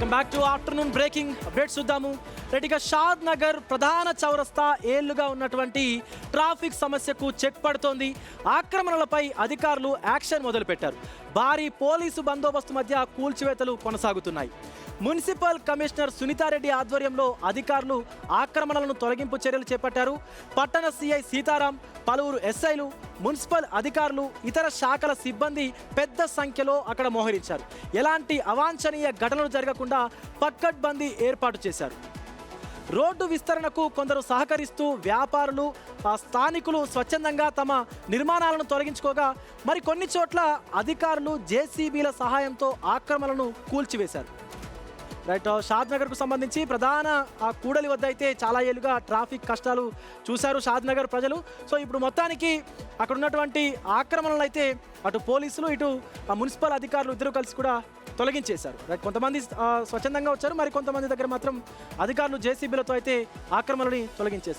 Welcome back to afternoon breaking updates చూద్దాము. రెడ్డిగా షాద్ నగర్ ప్రధాన చౌరస్తా ఏళ్లుగా ఉన్నటువంటి ట్రాఫిక్ సమస్యకు చెక్ పడుతోంది. ఆక్రమణలపై అధికారులు యాక్షన్ మొదలుపెట్టారు. భారీ పోలీసు బందోబస్తు మధ్య కూల్చివేతలు కొనసాగుతున్నాయి. మున్సిపల్ కమిషనర్ సునీతారెడ్డి ఆధ్వర్యంలో అధికారులు ఆక్రమణలను తొలగింపు చర్యలు చేపట్టారు. పట్టణ సిఐ సీతారాం, పలువురు ఎస్ఐలు, మున్సిపల్ అధికారులు, ఇతర శాఖల సిబ్బంది పెద్ద సంఖ్యలో అక్కడ మోహరించారు. ఎలాంటి అవాంఛనీయ ఘటనలు జరగకుండా పక్కడ్బందీ ఏర్పాటు చేశారు. రోడ్డు విస్తరణకు కొందరు సహకరిస్తూ వ్యాపారులు, స్థానికులు స్వచ్ఛందంగా తమ నిర్మాణాలను తొలగించుకోగా మరికొన్ని చోట్ల అధికారులు జేసీబీల సహాయంతో ఆక్రమణలను కూల్చివేశారు. రైట్, షాద్ నగర్కు సంబంధించి ప్రధాన కూడలి వద్ద అయితే చాలా ఏళ్ళుగా ట్రాఫిక్ కష్టాలు చూశారు షాద్ నగర్ ప్రజలు. సో ఇప్పుడు మొత్తానికి అక్కడ ఉన్నటువంటి ఆక్రమణలు అయితే అటు పోలీసులు, ఇటు మున్సిపల్ అధికారులు ఇద్దరు కలిసి కూడా తొలగించేశారు. రైట్, కొంతమంది స్వచ్ఛందంగా వచ్చారు, మరి కొంతమంది దగ్గర మాత్రం అధికారులు జేసీబీలతో అయితే ఆక్రమణని తొలగించేశారు.